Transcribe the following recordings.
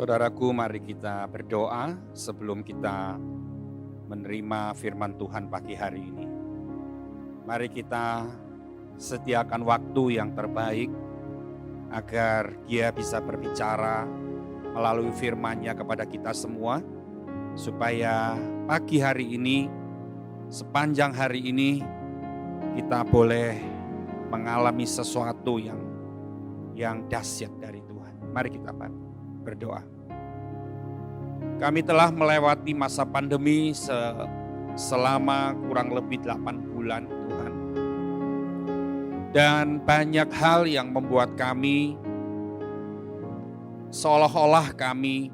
Saudaraku, mari kita berdoa sebelum kita menerima firman Tuhan pagi hari ini. Mari kita sediakan waktu yang terbaik agar Dia bisa berbicara melalui firman-Nya kepada kita semua, supaya pagi hari ini, sepanjang hari ini, kita boleh mengalami sesuatu yang dahsyat dari Tuhan. Mari kita berdoa. Kami telah melewati masa pandemi selama kurang lebih 8 bulan, Tuhan. Dan banyak hal yang membuat kami seolah-olah kami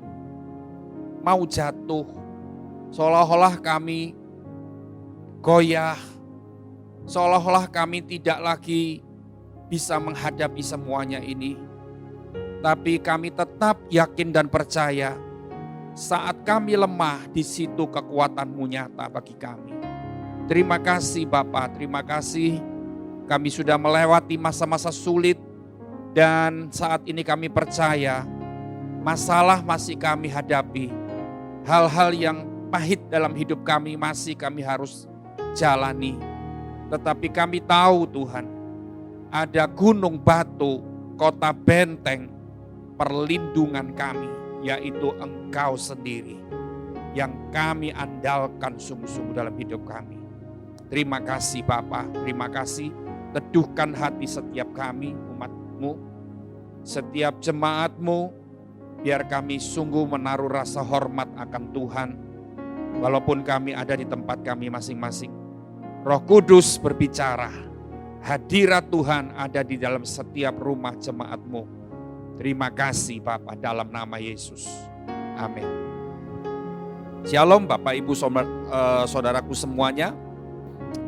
mau jatuh, seolah-olah kami goyah, seolah-olah kami tidak lagi bisa menghadapi semuanya ini. Tapi kami tetap yakin dan percaya saat kami lemah, di situ kekuatan-Mu nyata bagi kami. Terima kasih Bapa, terima kasih kami sudah melewati masa-masa sulit dan saat ini kami percaya masalah masih kami hadapi. Hal-hal yang pahit dalam hidup kami masih kami harus jalani. Tetapi kami tahu Tuhan, ada gunung batu, kota benteng, perlindungan kami, yaitu Engkau sendiri yang kami andalkan sungguh-sungguh dalam hidup kami. Terima kasih Bapa, terima kasih. Teduhkan hati setiap kami, umat-Mu, setiap jemaat-Mu, biar kami sungguh menaruh rasa hormat akan Tuhan, walaupun kami ada di tempat kami masing-masing. Roh Kudus berbicara, hadirat Tuhan ada di dalam setiap rumah jemaat-Mu. Terima kasih Bapa, dalam nama Yesus. Amin. Shalom Bapak Ibu saudaraku semuanya.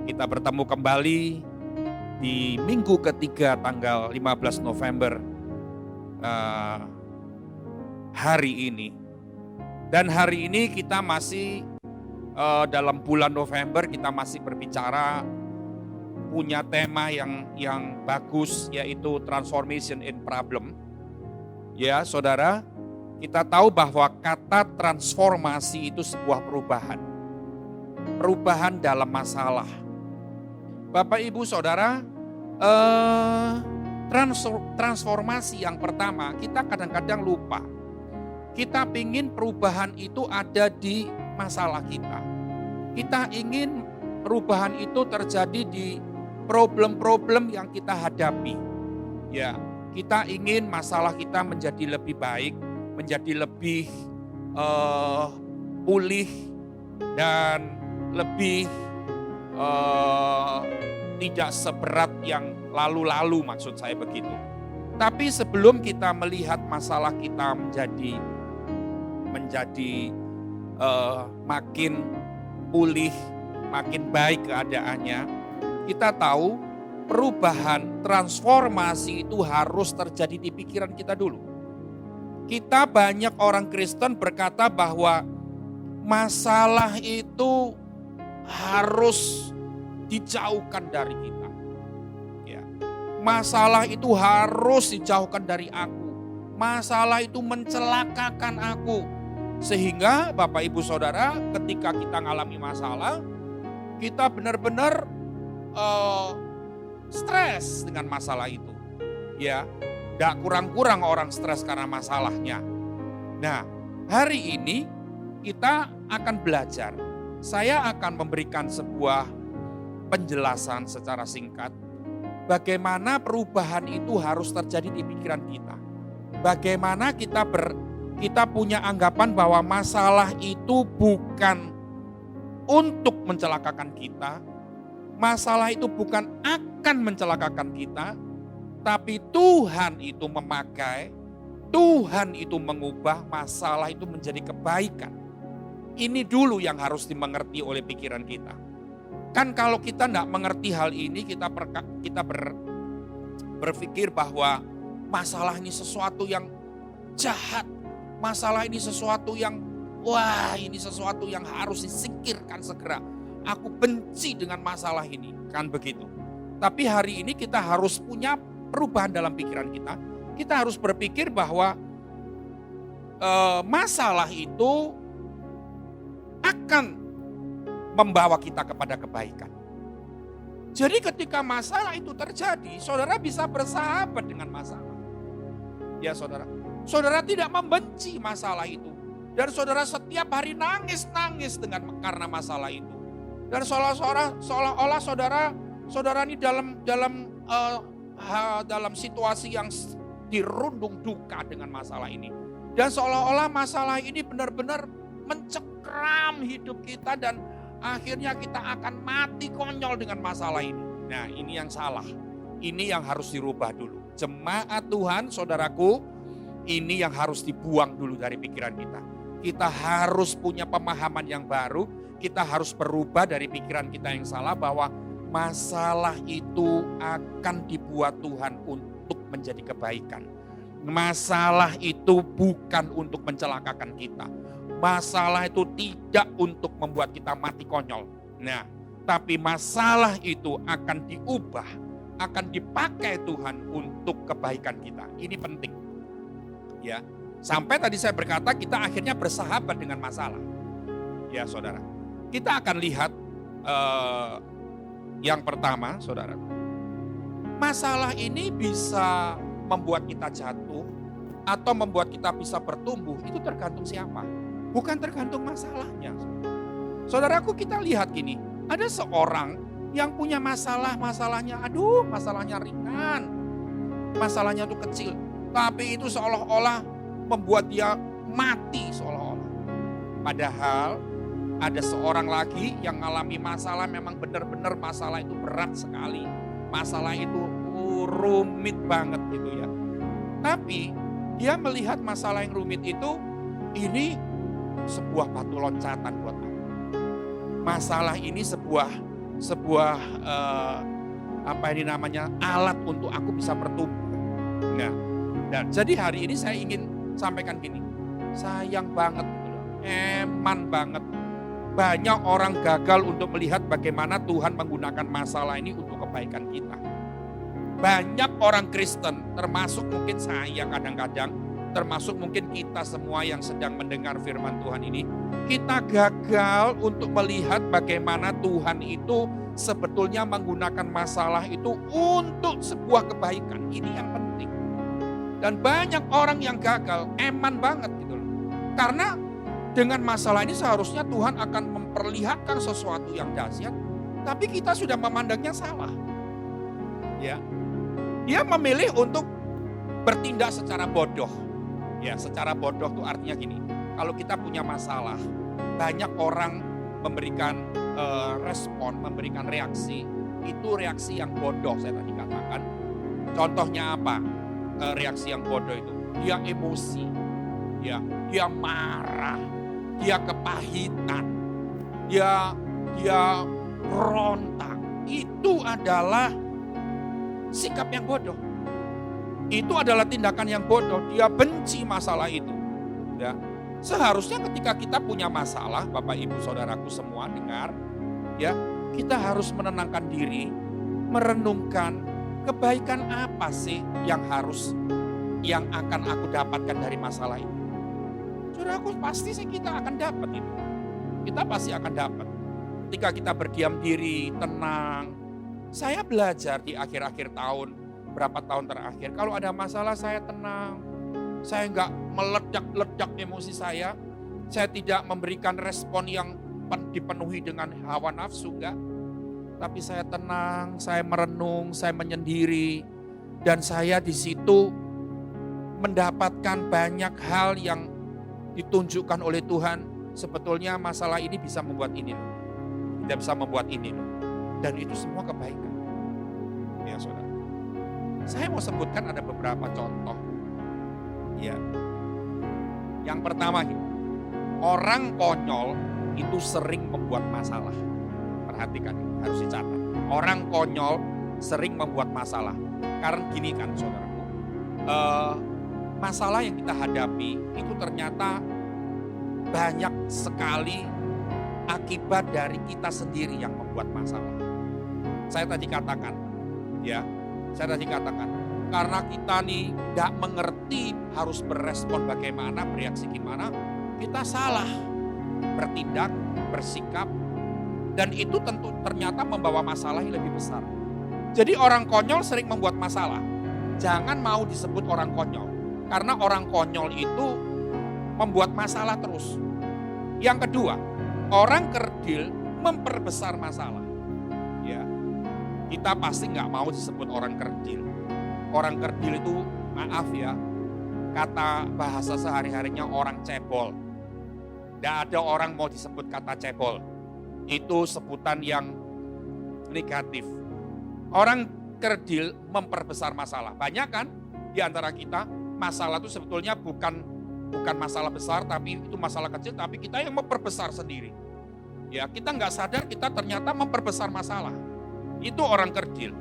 Kita bertemu kembali di minggu ketiga tanggal 15 November hari ini. Dan hari ini kita masih dalam bulan November, kita masih berbicara punya tema yang bagus, yaitu transformation in problem. Ya saudara, kita tahu bahwa kata transformasi itu sebuah perubahan. Perubahan dalam masalah. Bapak Ibu Saudara, transformasi yang pertama kita kadang-kadang lupa. Kita ingin perubahan itu ada di masalah kita. Kita ingin perubahan itu terjadi di problem-problem yang kita hadapi. Ya, kita ingin masalah kita menjadi lebih baik, menjadi lebih pulih dan lebih tidak seberat yang lalu-lalu, maksud saya begitu. Tapi sebelum kita melihat masalah kita menjadi makin pulih, makin baik keadaannya, kita tahu perubahan, transformasi itu harus terjadi di pikiran kita dulu. Kita banyak orang Kristen berkata bahwa masalah itu harus dijauhkan dari kita. Ya. Masalah itu harus dijauhkan dari aku. Masalah itu mencelakakan aku. Sehingga Bapak Ibu Saudara, ketika kita mengalami masalah, kita benar-benar stres dengan masalah itu. Ya, tidak kurang-kurang orang stres karena masalahnya. Nah, hari ini kita akan belajar. Saya akan memberikan sebuah penjelasan secara singkat. Bagaimana perubahan itu harus terjadi di pikiran kita. Bagaimana kita punya anggapan bahwa masalah itu bukan untuk mencelakakan kita. Masalah itu bukan akan mencelakakan kita, tapi Tuhan itu memakai, Tuhan itu mengubah masalah itu menjadi kebaikan. Ini dulu yang harus dimengerti oleh pikiran kita. Kan kalau kita tidak mengerti hal ini, kita berpikir bahwa masalah ini sesuatu yang jahat, masalah ini sesuatu yang, wah ini sesuatu yang harus disingkirkan segera. Aku benci dengan masalah ini, kan begitu. Tapi hari ini kita harus punya perubahan dalam pikiran kita. Kita harus berpikir bahwa masalah itu akan membawa kita kepada kebaikan. Jadi ketika masalah itu terjadi, saudara bisa bersahabat dengan masalah. Ya saudara, saudara tidak membenci masalah itu. Dan saudara setiap hari nangis-nangis karena masalah itu. Dan seolah-olah saudara ini dalam situasi yang dirundung duka dengan masalah ini. Dan seolah-olah masalah ini benar-benar mencekram hidup kita dan akhirnya kita akan mati konyol dengan masalah ini. Nah, ini yang salah. Ini yang harus dirubah dulu. Jemaat Tuhan, saudaraku, ini yang harus dibuang dulu dari pikiran kita. Kita harus punya pemahaman yang baru. Kita harus berubah dari pikiran kita yang salah bahwa masalah itu akan dibuat Tuhan untuk menjadi kebaikan. Masalah itu bukan untuk mencelakakan kita. Masalah itu tidak untuk membuat kita mati konyol. Nah, tapi masalah itu akan diubah, akan dipakai Tuhan untuk kebaikan kita. Ini penting. Ya. Sampai tadi saya berkata kita akhirnya bersahabat dengan masalah. Ya, saudara. Kita akan lihat yang pertama, saudara. Masalah ini bisa membuat kita jatuh atau membuat kita bisa bertumbuh. Itu tergantung siapa. Bukan tergantung masalahnya. Saudaraku, kita lihat gini. Ada seorang yang punya masalahnya, masalahnya ringan. Masalahnya itu kecil. Tapi itu seolah-olah membuat dia mati seolah-olah. Padahal ada seorang lagi yang mengalami masalah, memang benar-benar masalah itu berat sekali. Masalah itu rumit banget gitu ya. Tapi dia melihat masalah yang rumit itu, ini sebuah batu loncatan buat aku. Masalah ini sebuah alat untuk aku bisa bertumbuh. Nah, dan jadi hari ini saya ingin sampaikan gini, sayang banget gitu loh, eman banget. Banyak orang gagal untuk melihat bagaimana Tuhan menggunakan masalah ini untuk kebaikan kita. Banyak orang Kristen, termasuk mungkin saya kadang-kadang, termasuk mungkin kita semua yang sedang mendengar firman Tuhan ini, kita gagal untuk melihat bagaimana Tuhan itu sebetulnya menggunakan masalah itu untuk sebuah kebaikan. Ini yang penting. Dan banyak orang yang gagal, eman banget gitu loh. Karena dengan masalah ini seharusnya Tuhan akan memperlihatkan sesuatu yang dahsyat, tapi kita sudah memandangnya salah. Ya. Dia memilih untuk bertindak secara bodoh. Ya, secara bodoh itu artinya gini. Kalau kita punya masalah, banyak orang memberikan respon, memberikan reaksi. Itu reaksi yang bodoh saya tadi katakan. Contohnya apa? Reaksi yang bodoh itu, dia emosi, ya, dia marah, dia kepahitan, dia rontak. Itu adalah sikap yang bodoh. Itu adalah tindakan yang bodoh. Dia benci masalah itu. Ya, seharusnya ketika kita punya masalah, Bapak Ibu Saudaraku semua dengar, ya, kita harus menenangkan diri, merenungkan kebaikan apa sih yang akan aku dapatkan dari masalah ini. Saudaraku, pasti sih kita akan dapat itu. Kita pasti akan dapat. Ketika kita berdiam diri, tenang. Saya belajar di akhir-akhir tahun, berapa tahun terakhir, kalau ada masalah saya tenang. Saya enggak meledak-ledak emosi saya. Saya tidak memberikan respon yang dipenuhi dengan hawa nafsu, enggak. Tapi saya tenang, saya merenung, saya menyendiri. Dan saya di situ mendapatkan banyak hal yang ditunjukkan oleh Tuhan. Sebetulnya masalah ini bisa membuat ini loh. Tidak bisa membuat ini loh. Dan itu semua kebaikan. Ya saudara. Saya mau sebutkan ada beberapa contoh. Ya. Yang pertama, orang konyol itu sering membuat masalah. Perhatikan, harus dicatat. Orang konyol sering membuat masalah. Karena gini kan saudaraku, masalah yang kita hadapi itu ternyata banyak sekali akibat dari kita sendiri yang membuat masalah. Saya tadi katakan, karena kita nih gak mengerti harus berespon bagaimana, bereaksi gimana, kita salah bertindak, bersikap, dan itu tentu ternyata membawa masalah yang lebih besar. Jadi orang konyol sering membuat masalah. Jangan mau disebut orang konyol, karena orang konyol itu membuat masalah terus. Yang kedua, orang kerdil memperbesar masalah. Ya, kita pasti nggak mau disebut orang kerdil. Orang kerdil itu, maaf ya, kata bahasa sehari-harinya orang cebol. Nggak ada orang mau disebut kata cebol. Itu sebutan yang negatif. Orang kerdil memperbesar masalah. Banyak kan di antara kita, masalah itu sebetulnya bukan masalah besar, tapi itu masalah kecil, tapi kita yang memperbesar sendiri. Ya, kita nggak sadar kita ternyata memperbesar masalah. Itu orang kerdil.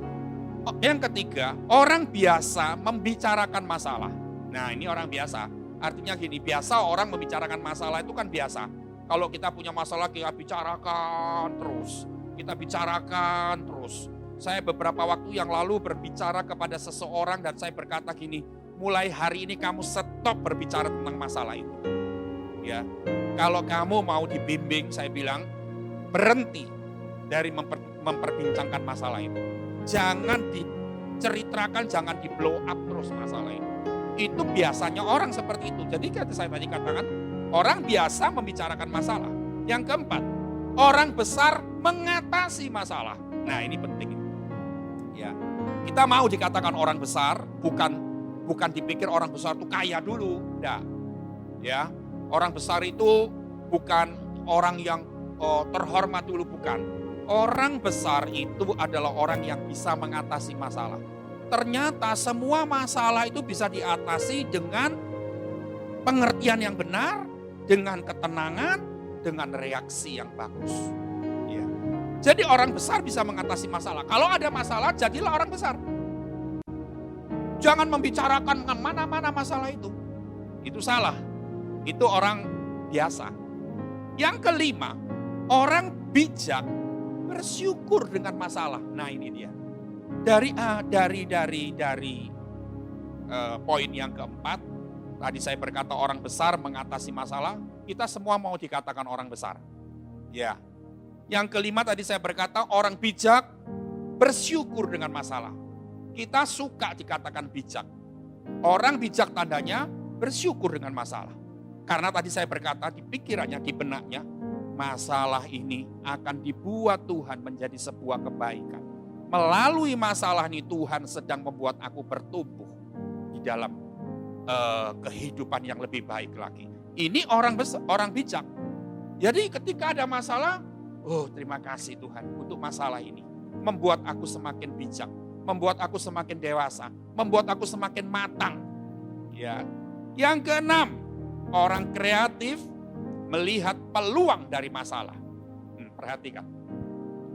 Yang ketiga, orang biasa membicarakan masalah. Nah, ini orang biasa. Artinya gini, biasa orang membicarakan masalah itu kan biasa. Kalau kita punya masalah, kita bicarakan terus. Kita bicarakan terus. Saya beberapa waktu yang lalu berbicara kepada seseorang dan saya berkata gini, mulai hari ini kamu stop berbicara tentang masalah itu. Ya, kalau kamu mau dibimbing, saya bilang berhenti dari memperbincangkan masalah itu. Jangan diceritakan, jangan di blow up terus masalah itu. Itu biasanya orang seperti itu. Jadi saya tadi katakan, orang biasa membicarakan masalah. Yang keempat, orang besar mengatasi masalah. Nah, ini penting. Ya, kita mau dikatakan orang besar, bukan dipikir orang besar itu kaya dulu. Enggak. Ya, orang besar itu bukan orang yang terhormat dulu, bukan. Orang besar itu adalah orang yang bisa mengatasi masalah. Ternyata semua masalah itu bisa diatasi dengan pengertian yang benar, dengan ketenangan, dengan reaksi yang bagus. Ya. Jadi orang besar bisa mengatasi masalah. Kalau ada masalah, jadilah orang besar. Jangan membicarakan mana-mana masalah itu. Itu salah. Itu orang biasa. Yang kelima, orang bijak bersyukur dengan masalah. Nah, ini dia. Dari poin yang keempat, tadi saya berkata orang besar mengatasi masalah, kita semua mau dikatakan orang besar. Ya. Yang kelima tadi saya berkata orang bijak bersyukur dengan masalah. Kita suka dikatakan bijak. Orang bijak tandanya bersyukur dengan masalah. Karena tadi saya berkata di pikirannya, di benaknya, masalah ini akan dibuat Tuhan menjadi sebuah kebaikan. Melalui masalah ini Tuhan sedang membuat aku bertumbuh di dalam kehidupan yang lebih baik lagi. Ini orang bijak. Jadi ketika ada masalah, oh terima kasih Tuhan untuk masalah ini. Membuat aku semakin bijak, membuat aku semakin dewasa, membuat aku semakin matang. Ya. Yang keenam, orang kreatif melihat peluang dari masalah. Perhatikan,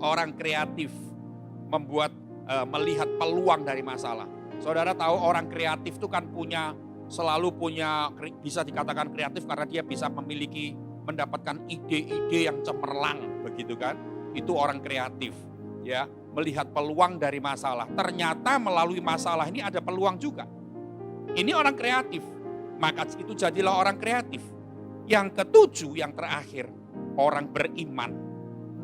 orang kreatif melihat peluang dari masalah. Saudara tahu orang kreatif itu kan selalu punya, bisa dikatakan kreatif karena dia bisa mendapatkan ide-ide yang cemerlang, begitu kan? Itu orang kreatif, ya, melihat peluang dari masalah. Ternyata melalui masalah ini ada peluang juga. Ini orang kreatif, maka itu jadilah orang kreatif. Yang ketujuh, yang terakhir, orang beriman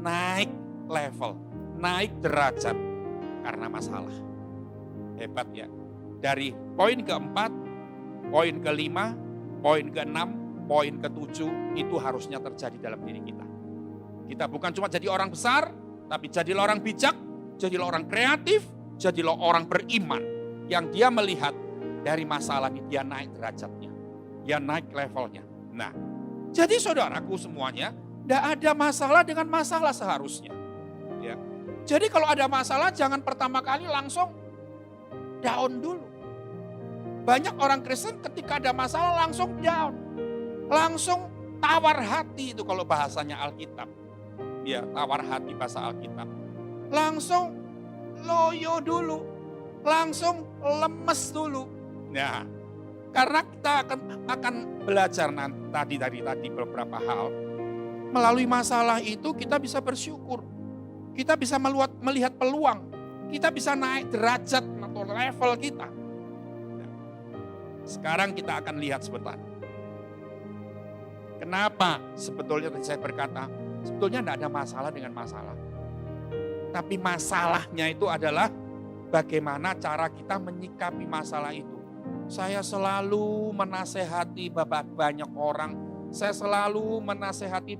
naik level, naik derajat karena masalah. Hebat ya. Dari poin keempat, poin kelima, poin keenam, poin ketujuh itu harusnya terjadi dalam diri kita. Kita bukan cuma jadi orang besar, tapi jadilah orang bijak, jadilah orang kreatif, jadilah orang beriman. Yang dia melihat dari masalah ini dia naik derajatnya, dia naik levelnya. Nah, jadi saudaraku semuanya, tidak ada masalah dengan masalah seharusnya. Ya. Jadi kalau ada masalah jangan pertama kali langsung down dulu. Banyak orang Kristen ketika ada masalah langsung down. Langsung tawar hati itu kalau bahasanya Alkitab. Ya, tawar hati bahasa Alkitab. Langsung loyo dulu. Langsung lemes dulu. Nah, karena kita akan belajar tadi beberapa hal. Melalui masalah itu kita bisa bersyukur. Kita bisa melihat peluang. Kita bisa naik derajat atau level kita. Sekarang kita akan lihat sebentar. Kenapa sebetulnya tadi saya berkata, sebetulnya tidak ada masalah dengan masalah. Tapi masalahnya itu adalah bagaimana cara kita menyikapi masalah itu. Saya selalu menasehati banyak orang. Saya selalu menasehati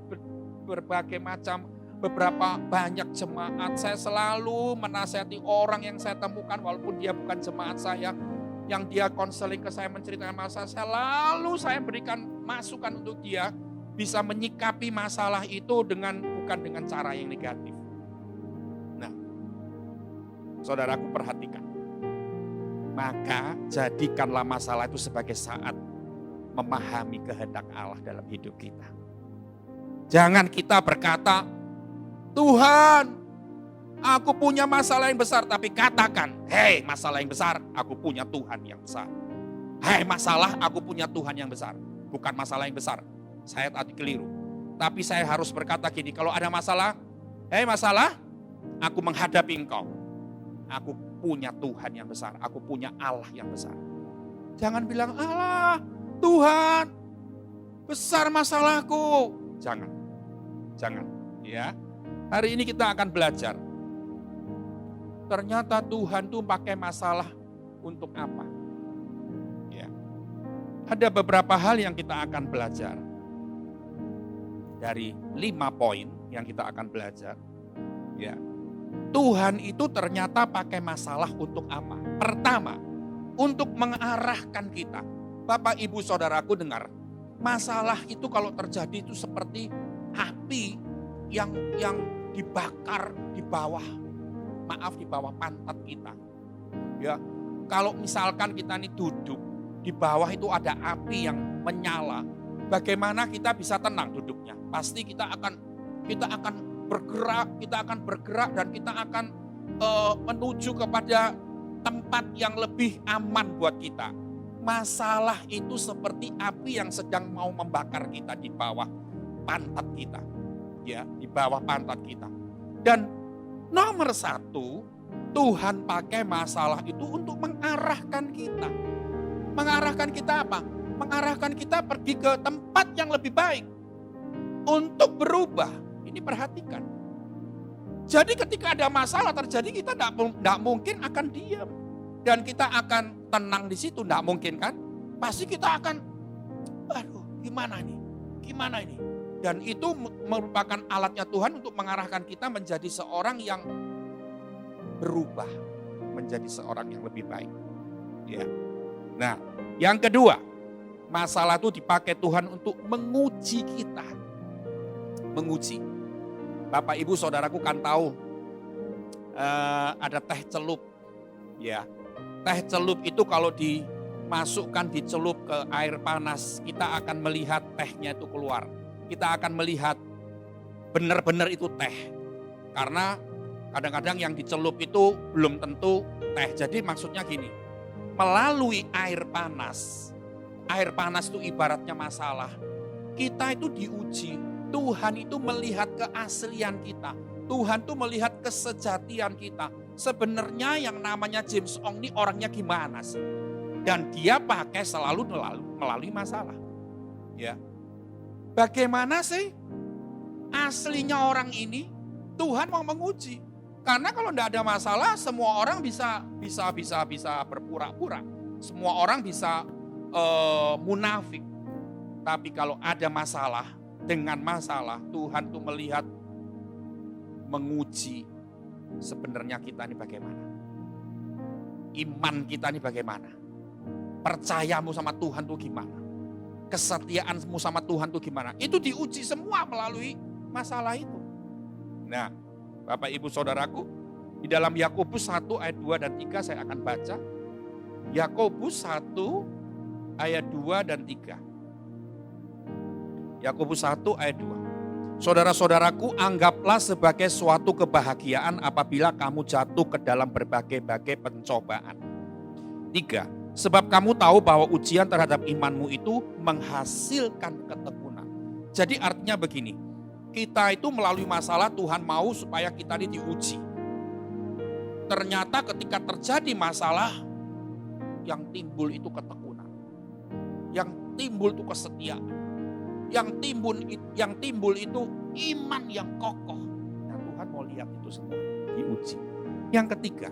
berbagai macam beberapa banyak jemaat. Saya selalu menasehati orang yang saya temukan walaupun dia bukan jemaat saya. Yang dia konseling ke saya menceritakan masalah. Saya berikan masukan untuk dia bisa menyikapi masalah itu bukan dengan cara yang negatif. Nah, saudaraku perhatikan. Maka jadikanlah masalah itu sebagai saat memahami kehendak Allah dalam hidup kita. Jangan kita berkata, Tuhan, aku punya masalah yang besar. Tapi katakan, hei masalah yang besar, aku punya Tuhan yang besar. Hei masalah, aku punya Tuhan yang besar. Bukan masalah yang besar. Saya tadi keliru. Tapi saya harus berkata gini, kalau ada masalah, hei masalah, aku menghadapi engkau. Aku punya Tuhan yang besar. Aku punya Allah yang besar. Jangan bilang, Allah, Tuhan, besar masalahku. Jangan. Ya. Hari ini kita akan belajar. Ternyata Tuhan tuh pakai masalah untuk apa? Ya. Ada beberapa hal yang kita akan belajar. Dari 5 poin yang kita akan belajar. Ya. Tuhan itu ternyata pakai masalah untuk apa? Pertama, untuk mengarahkan kita. Bapak, Ibu, Saudaraku dengar. Masalah itu kalau terjadi itu seperti api yang dibakar di bawah pantat kita. Ya, kalau misalkan kita ini duduk di bawah itu ada api yang menyala, bagaimana kita bisa tenang duduknya? Pasti kita akan bergerak dan kita akan menuju kepada tempat yang lebih aman buat kita. Masalah itu seperti api yang sedang mau membakar kita di bawah pantat kita. Ya, di bawah pantat kita. Dan nomor 1, Tuhan pakai masalah itu untuk mengarahkan kita. Mengarahkan kita apa? Mengarahkan kita pergi ke tempat yang lebih baik. Untuk berubah. Ini perhatikan. Jadi ketika ada masalah terjadi kita tidak mungkin akan diam. Dan kita akan tenang di situ, tidak mungkin kan? Pasti kita akan, aduh gimana ini? Dan itu merupakan alatnya Tuhan untuk mengarahkan kita menjadi seorang yang berubah. Menjadi seorang yang lebih baik. Ya. Nah, yang kedua, masalah itu dipakai Tuhan untuk menguji kita. Menguji. Bapak, Ibu, Saudaraku kan tahu ada teh celup. Ya, teh celup itu kalau dimasukkan, dicelup ke air panas, kita akan melihat tehnya itu keluar. Kita akan melihat benar-benar itu teh. Karena kadang-kadang yang dicelup itu belum tentu teh. Jadi maksudnya gini, melalui air panas itu ibaratnya masalah. Kita itu diuji. Tuhan itu melihat keaslian kita. Tuhan itu melihat kesejatian kita. Sebenarnya yang namanya James Ong ini orangnya gimana sih? Dan dia pakai selalu melalui masalah. Ya. Bagaimana sih aslinya orang ini? Tuhan mau menguji. Karena kalau tidak ada masalah, semua orang bisa berpura-pura. Semua orang bisa munafik. Tapi kalau ada masalah, dengan masalah Tuhan tuh melihat, menguji sebenarnya kita ini bagaimana. Iman kita ini bagaimana. Percayamu sama Tuhan tuh gimana. Kesetiaanmu sama Tuhan tuh gimana. Itu diuji semua melalui masalah itu. Nah, Bapak, Ibu, Saudaraku, di dalam Yakobus 1 ayat 2 dan 3 saya akan baca. Yakobus 1 ayat 2 dan 3. Yakobus 1 ayat 2. Saudara-saudaraku, anggaplah sebagai suatu kebahagiaan apabila kamu jatuh ke dalam berbagai-bagai pencobaan. 3. Sebab kamu tahu bahwa ujian terhadap imanmu itu menghasilkan ketekunan. Jadi artinya begini, kita itu melalui masalah Tuhan mau supaya kita ini diuji. Ternyata ketika terjadi masalah, yang timbul itu ketekunan. Yang timbul itu kesetiaan. Yang timbul itu iman yang kokoh. Nah, Tuhan mau lihat itu semua diuji. Yang ketiga,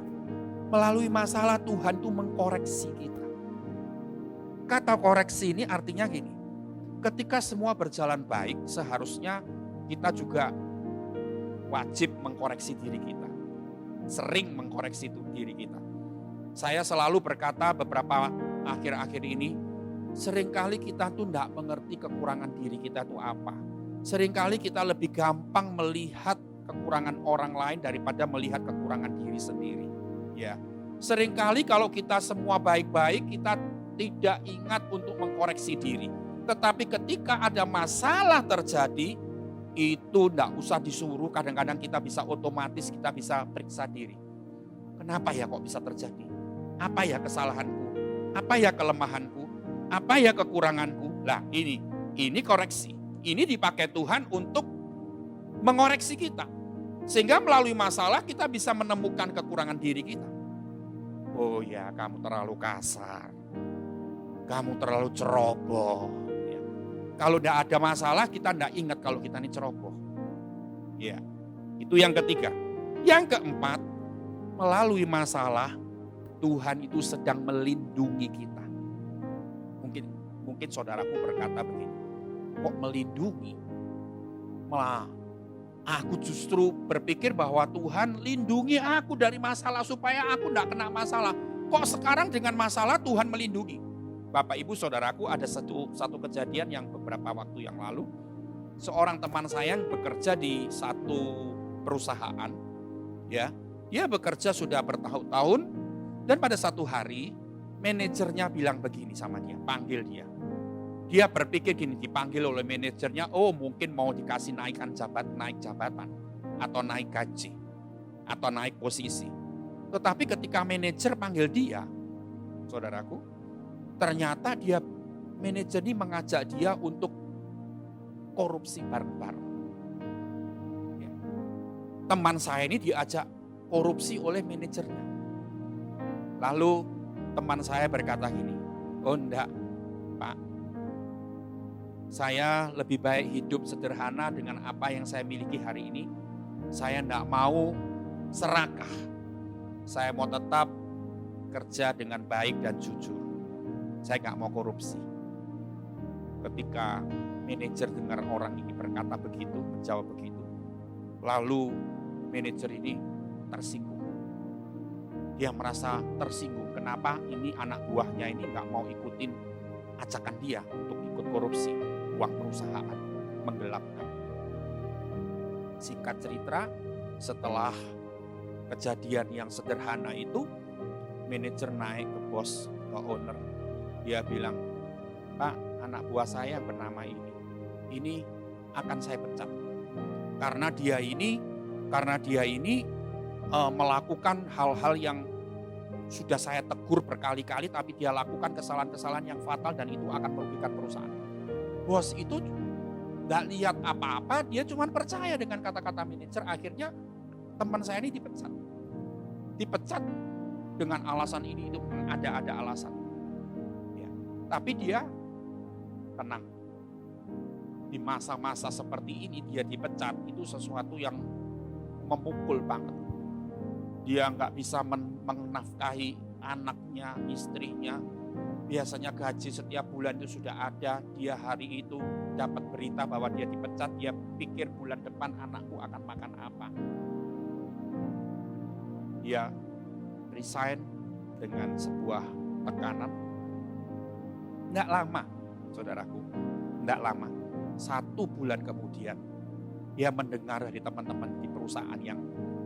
melalui masalah Tuhan itu mengkoreksi kita. Kata koreksi ini artinya gini. Ketika semua berjalan baik, seharusnya kita juga wajib mengkoreksi diri kita. Sering mengkoreksi diri kita. Saya selalu berkata beberapa akhir-akhir ini, seringkali kita tuh tidak mengerti kekurangan diri kita itu apa. Seringkali kita lebih gampang melihat kekurangan orang lain daripada melihat kekurangan diri sendiri. Ya, seringkali kalau kita semua baik-baik, kita tidak ingat untuk mengkoreksi diri. Tetapi ketika ada masalah terjadi, itu tidak usah disuruh, kadang-kadang kita bisa otomatis, kita bisa periksa diri. Kenapa ya kok bisa terjadi? Apa ya kesalahanku? Apa ya kelemahanku? Apa ya kekuranganku? Lah ini koreksi. Ini dipakai Tuhan untuk mengoreksi kita. Sehingga melalui masalah kita bisa menemukan kekurangan diri kita. Oh ya, kamu terlalu kasar. Kamu terlalu ceroboh. Ya. Kalau tidak ada masalah kita tidak ingat kalau kita ini ceroboh. Ya, itu yang ketiga. Yang keempat, melalui masalah Tuhan itu sedang melindungi kita. Mungkin saudaraku berkata begini, kok melindungi? Malah aku justru berpikir bahwa Tuhan lindungi aku dari masalah supaya aku tidak kena masalah. Kok sekarang dengan masalah Tuhan melindungi? Bapak Ibu saudaraku, ada satu kejadian yang beberapa waktu yang lalu. Seorang teman saya yang bekerja di satu perusahaan. Ya, dia bekerja sudah bertahun-tahun dan pada satu hari manajernya bilang begini sama dia, panggil dia. Dia berpikir gini, dipanggil oleh manajernya, oh mungkin mau dikasih naik jabatan, atau naik gaji, atau naik posisi. Tetapi ketika manajer panggil dia, saudaraku, ternyata manajer ini mengajak dia untuk korupsi bareng-bareng. Ya. Teman saya ini diajak korupsi oleh manajernya. Lalu teman saya berkata gini, oh enggak Pak, saya lebih baik hidup sederhana dengan apa yang saya miliki hari ini. Saya enggak mau serakah. Saya mau tetap kerja dengan baik dan jujur. Saya enggak mau korupsi. Ketika manajer dengar orang ini berkata begitu, menjawab begitu, lalu manajer ini tersinggung. Dia merasa tersinggung. Kenapa ini anak buahnya ini nggak mau ikutin ajakan dia untuk ikut korupsi uang perusahaan, menggelapkan. Singkat cerita, setelah kejadian yang sederhana itu, manajer naik ke bos, ke owner. Dia bilang, Pak, anak buah saya yang bernama ini akan saya pecat. Karena dia ini melakukan hal-hal yang sudah saya tegur berkali-kali, tapi dia lakukan kesalahan-kesalahan yang fatal dan itu akan merugikan perusahaan. Bos itu gak lihat apa-apa, dia cuma percaya dengan kata-kata manajer. Akhirnya teman saya ini dipecat. Dipecat dengan alasan ini, itu ada alasan. Ya. Tapi dia tenang. Di masa-masa seperti ini dia dipecat, itu sesuatu yang memukul banget. Dia nggak bisa menafkahi anaknya, istrinya. Biasanya gaji setiap bulan itu sudah ada. Dia hari itu dapat berita bahwa dia dipecat. Dia pikir bulan depan anakku akan makan apa. Dia resign dengan sebuah tekanan. Nggak lama, saudaraku. Nggak lama. 1 bulan kemudian dia mendengar dari teman-teman di perusahaan yang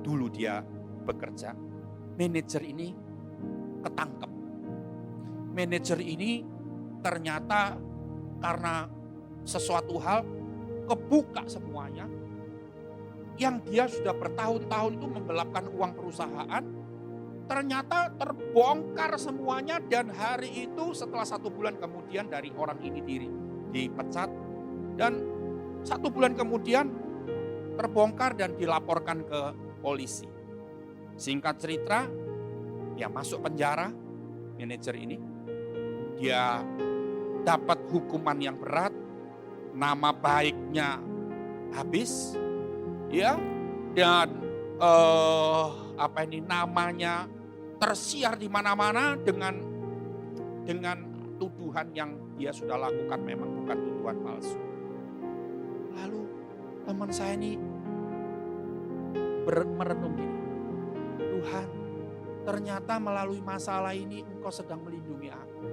dulu dia bekerja, manajer ini ketangkep. Manajer ini ternyata karena sesuatu hal kebuka semuanya. Yang dia sudah bertahun-tahun itu menggelapkan uang perusahaan, ternyata terbongkar semuanya dan hari itu setelah 1 bulan kemudian dari orang ini dipecat dan 1 bulan kemudian terbongkar dan dilaporkan ke polisi. Singkat cerita, dia masuk penjara, manajer ini. Dia dapat hukuman yang berat, nama baiknya habis, ya, dan namanya tersiar di mana-mana dengan tuduhan yang dia sudah lakukan memang bukan tuduhan palsu. Lalu teman saya ini merenung gini, Tuhan, ternyata melalui masalah ini Engkau sedang melindungi aku.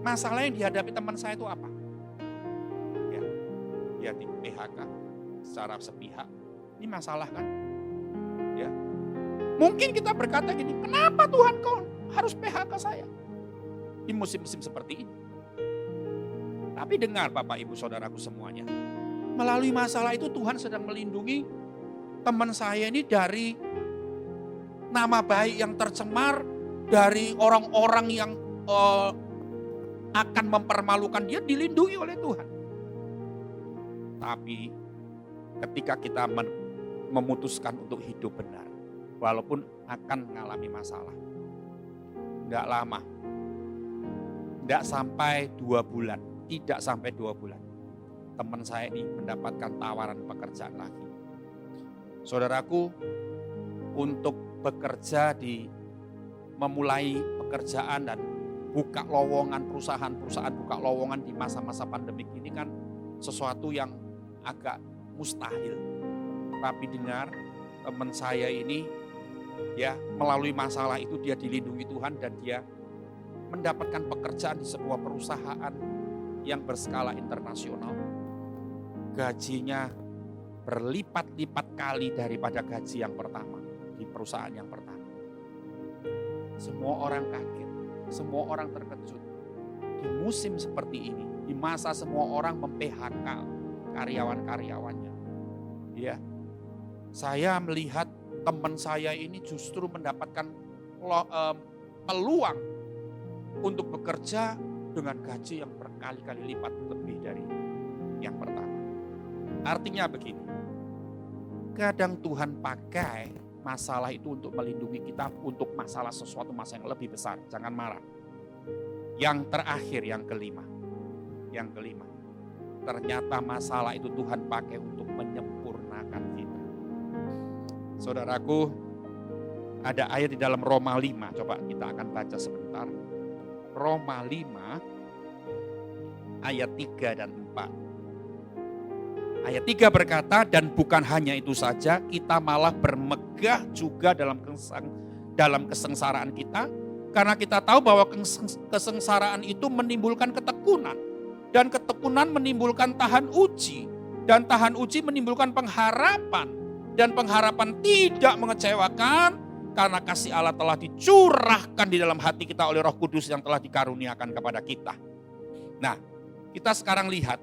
Masalah yang dihadapi teman saya itu apa? Ya, dia di PHK secara sepihak. Ini masalah kan? Ya. Mungkin kita berkata gini, kenapa Tuhan kau harus PHK saya? Di musim-musim seperti ini. Tapi dengar Bapak Ibu Saudaraku semuanya. Melalui masalah itu Tuhan sedang melindungi teman saya ini dari nama baik yang tercemar, dari orang-orang yang akan mempermalukan dia, dilindungi oleh Tuhan. Tapi ketika kita memutuskan untuk hidup benar, walaupun akan mengalami masalah, tidak lama, tidak sampai 2 bulan, tidak sampai 2 bulan, teman saya ini mendapatkan tawaran pekerjaan lagi. Saudaraku, untuk bekerja memulai pekerjaan dan buka lowongan perusahaan buka lowongan di masa-masa pandemik ini kan sesuatu yang agak mustahil. Tapi dengar, teman saya ini ya melalui masalah itu dia dilindungi Tuhan dan dia mendapatkan pekerjaan di sebuah perusahaan yang berskala internasional. Gajinya berlipat-lipat kali daripada gaji yang pertama di perusahaan yang pertama. Semua orang kaget. Semua orang terkejut. Di musim seperti ini, di masa semua orang mem-PHK karyawan-karyawannya. Ya. Saya melihat teman saya ini justru mendapatkan peluang untuk bekerja dengan gaji yang berkali-kali lipat lebih dari yang pertama. Artinya begini. Kadang Tuhan pakai masalah itu untuk melindungi kita untuk sesuatu masalah yang lebih besar. Jangan marah. Yang terakhir, yang kelima. Ternyata masalah itu Tuhan pakai untuk menyempurnakan kita. Saudaraku, ada ayat di dalam Roma 5. Coba kita akan baca sebentar. Roma 5 ayat 3 dan 4. Ayat 3 berkata, dan bukan hanya itu saja, kita malah bermegah juga dalam kesengsaraan kita. Karena kita tahu bahwa kesengsaraan itu menimbulkan ketekunan. Dan ketekunan menimbulkan tahan uji. Dan tahan uji menimbulkan pengharapan. Dan pengharapan tidak mengecewakan. Karena kasih Allah telah dicurahkan di dalam hati kita oleh Roh Kudus yang telah dikaruniakan kepada kita. Nah, kita sekarang lihat.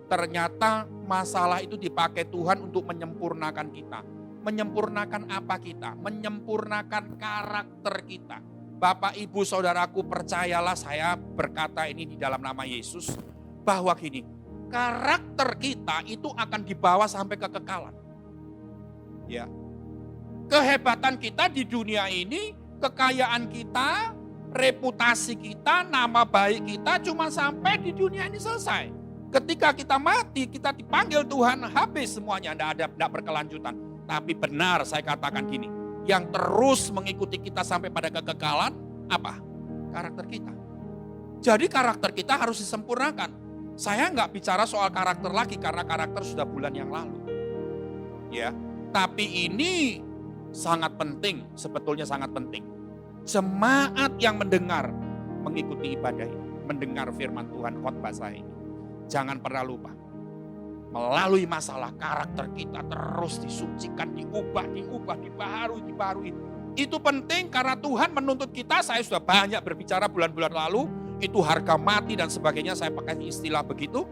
Ternyata masalah itu dipakai Tuhan untuk menyempurnakan kita. Menyempurnakan apa kita? Menyempurnakan karakter kita. Bapak, Ibu, Saudaraku, percayalah saya berkata ini di dalam nama Yesus. Bahwa gini, karakter kita itu akan dibawa sampai kekekalan. Ya. Kehebatan kita di dunia ini, kekayaan kita, reputasi kita, nama baik kita cuma sampai di dunia ini selesai. Ketika kita mati, kita dipanggil Tuhan, habis semuanya, tidak berkelanjutan. Tapi benar saya katakan gini, yang terus mengikuti kita sampai pada kekekalan, apa? Karakter kita. Jadi karakter kita harus disempurnakan. Saya nggak bicara soal karakter lagi, karena karakter sudah bulan yang lalu. Ya, tapi ini sangat penting, sebetulnya sangat penting. Jemaat yang mendengar, mengikuti ibadah ini, mendengar firman Tuhan khotbah saya ini. Jangan pernah lupa, melalui masalah karakter kita terus disucikan, diubah, dibaharui. Itu penting karena Tuhan menuntut kita, saya sudah banyak berbicara bulan-bulan lalu, itu harga mati dan sebagainya, saya pakai istilah begitu.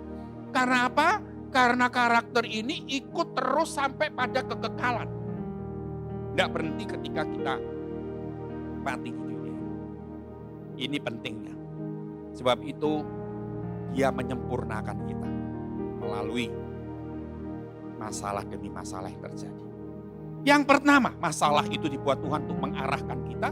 Karena apa? Karena karakter ini ikut terus sampai pada kekekalan. Tidak berhenti ketika kita mati di dunia. Ini pentingnya. Sebab itu, Dia menyempurnakan kita melalui masalah demi masalah yang terjadi. Yang pertama, masalah itu dibuat Tuhan untuk mengarahkan kita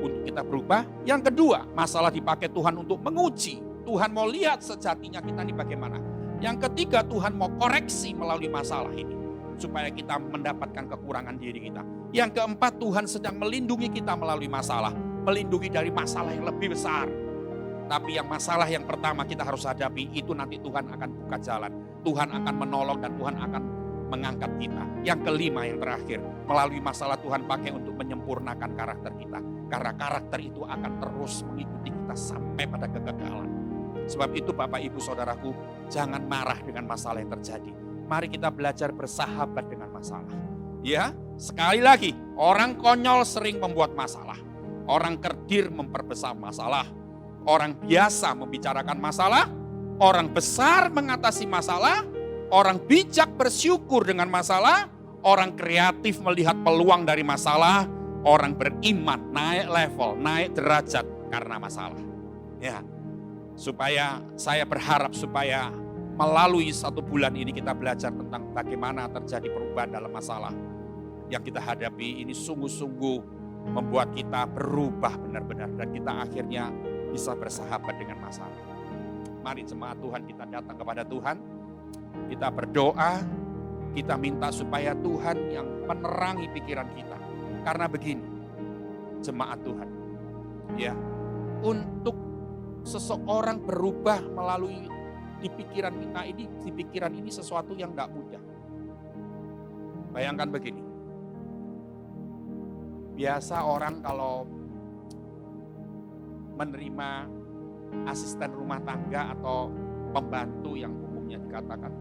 untuk kita berubah. Yang kedua, masalah dipakai Tuhan untuk menguji. Tuhan mau lihat sejatinya kita ini bagaimana. Yang ketiga, Tuhan mau koreksi melalui masalah ini, supaya kita mendapatkan kekurangan diri kita. Yang keempat, Tuhan sedang melindungi kita melalui masalah. Melindungi dari masalah yang lebih besar. Tapi yang masalah yang pertama kita harus hadapi, itu nanti Tuhan akan buka jalan. Tuhan akan menolong dan Tuhan akan mengangkat kita. Yang kelima, yang terakhir, melalui masalah Tuhan pakai untuk menyempurnakan karakter kita. Karena karakter itu akan terus mengikuti kita sampai pada kegagalan. Sebab itu Bapak Ibu Saudaraku, jangan marah dengan masalah yang terjadi. Mari kita belajar bersahabat dengan masalah. Ya, sekali lagi, orang konyol sering membuat masalah. Orang kerdir memperbesar masalah. Orang biasa membicarakan masalah. Orang besar mengatasi masalah. Orang bijak bersyukur dengan masalah. Orang kreatif melihat peluang dari masalah. Orang beriman naik level, naik derajat karena masalah. Ya, supaya saya berharap supaya melalui 1 bulan ini kita belajar tentang bagaimana terjadi perubahan dalam masalah yang kita hadapi ini sungguh-sungguh membuat kita berubah benar-benar dan kita akhirnya bisa bersahabat dengan masalah. Mari jemaat Tuhan kita datang kepada Tuhan, kita berdoa, kita minta supaya Tuhan yang menerangi pikiran kita. Karena begini, jemaat Tuhan, ya, untuk seseorang berubah melalui di pikiran ini sesuatu yang tidak mudah. Bayangkan begini, biasa orang kalau menerima asisten rumah tangga atau pembantu yang umumnya dikatakan,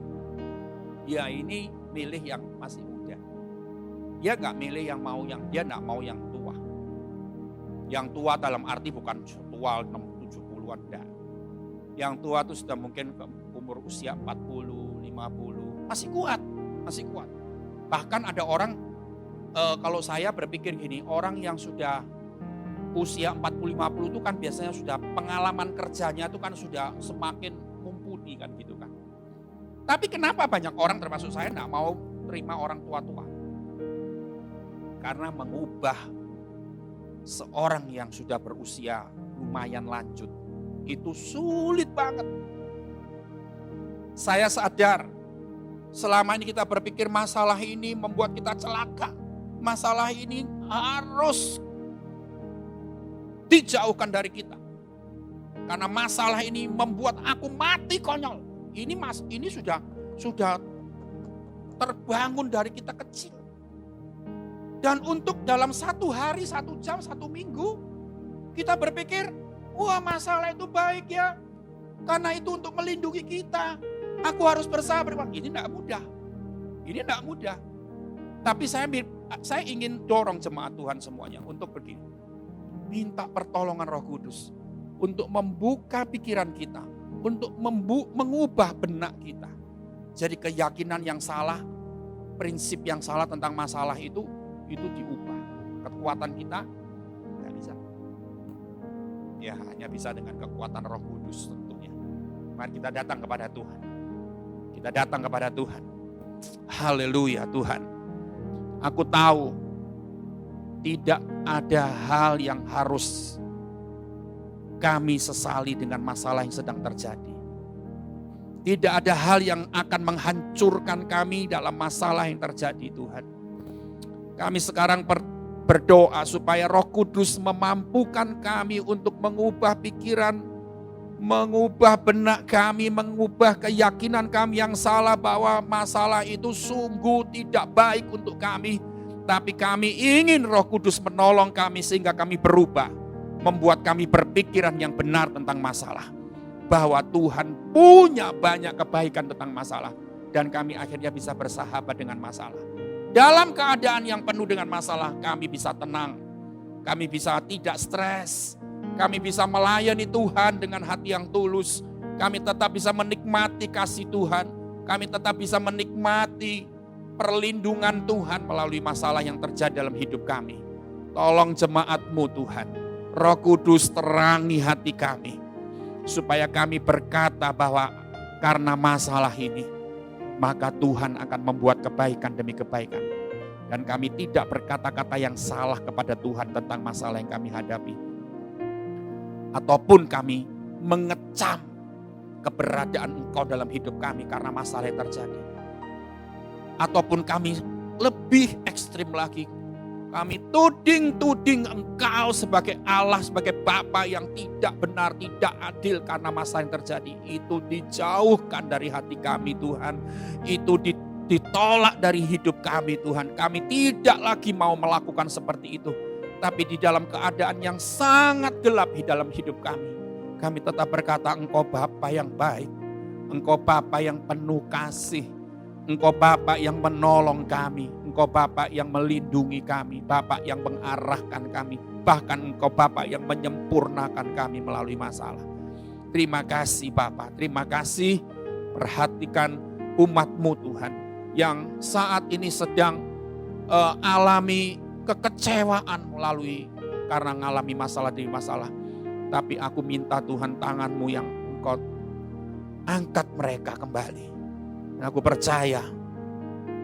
ya ini milih yang masih muda. Dia nggak milih dia nggak mau yang tua. Yang tua dalam arti bukan tua 60-70-an, enggak. Yang tua itu sudah mungkin umur usia 40, 50, masih kuat. Bahkan ada orang, kalau saya berpikir gini, orang yang sudah usia 40-50 itu kan biasanya sudah pengalaman kerjanya itu kan sudah semakin mumpuni kan gitu kan. Tapi kenapa banyak orang termasuk saya enggak mau terima orang tua-tua? Karena mengubah seorang yang sudah berusia lumayan lanjut itu sulit banget. Saya sadar selama ini kita berpikir masalah ini membuat kita celaka. Masalah ini harus dijauhkan dari kita. Karena masalah ini membuat aku mati konyol. Ini sudah terbangun dari kita kecil. Dan untuk dalam 1 hari, 1 jam, 1 minggu, kita berpikir, wah masalah itu baik ya. Karena itu untuk melindungi kita. Aku harus bersabar. Ini tidak mudah. Tapi saya ingin dorong jemaat Tuhan semuanya untuk begini. Minta pertolongan Roh Kudus. Untuk membuka pikiran kita. Untuk mengubah benak kita. Jadi keyakinan yang salah, prinsip yang salah tentang masalah itu diubah. Kekuatan kita nggak bisa. Ya hanya bisa dengan kekuatan Roh Kudus tentunya. Mari kita datang kepada Tuhan. Kita datang kepada Tuhan. Haleluya Tuhan. Aku tahu tidak ada hal yang harus kami sesali dengan masalah yang sedang terjadi. Tidak ada hal yang akan menghancurkan kami dalam masalah yang terjadi Tuhan. Kami sekarang berdoa supaya Roh Kudus memampukan kami untuk mengubah pikiran, mengubah benak kami, mengubah keyakinan kami yang salah bahwa masalah itu sungguh tidak baik untuk kami. Tapi kami ingin Roh Kudus menolong kami sehingga kami berubah, membuat kami berpikiran yang benar tentang masalah. Bahwa Tuhan punya banyak kebaikan tentang masalah dan kami akhirnya bisa bersahabat dengan masalah. Dalam keadaan yang penuh dengan masalah, kami bisa tenang. Kami bisa tidak stres. Kami bisa melayani Tuhan dengan hati yang tulus. Kami tetap bisa menikmati kasih Tuhan. Kami tetap bisa menikmati perlindungan Tuhan melalui masalah yang terjadi dalam hidup kami. Tolong jemaat-Mu Tuhan. Roh Kudus terangi hati kami. Supaya kami berkata bahwa karena masalah ini, maka Tuhan akan membuat kebaikan demi kebaikan. Dan kami tidak berkata-kata yang salah kepada Tuhan tentang masalah yang kami hadapi. ataupun kami mengecam keberadaan Engkau dalam hidup kami karena masalah yang terjadi. Ataupun kami lebih ekstrim lagi, kami tuding Engkau sebagai Allah, sebagai Bapa yang tidak benar, tidak adil karena masalah yang terjadi. Itu dijauhkan dari hati kami Tuhan. Itu ditolak dari hidup kami Tuhan. Kami tidak lagi mau melakukan seperti itu. Tapi di dalam keadaan yang sangat gelap di dalam hidup kami tetap berkata Engkau Bapa yang baik. Engkau Bapa yang penuh kasih. Engkau Bapa yang menolong kami. Engkau Bapa yang melindungi kami. Bapa yang mengarahkan kami. Bahkan Engkau Bapa yang menyempurnakan kami melalui masalah. Terima kasih Bapa. Terima kasih. Perhatikan umat-Mu Tuhan. Yang saat ini sedang alami kekecewaan melalui karena mengalami masalah demi masalah. Tapi aku minta Tuhan tangan-Mu yang Engkau angkat mereka kembali. Dan aku percaya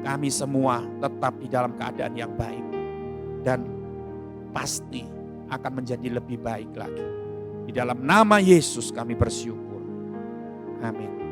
kami semua tetap di dalam keadaan yang baik. Dan pasti akan menjadi lebih baik lagi. Di dalam nama Yesus kami bersyukur. Amin.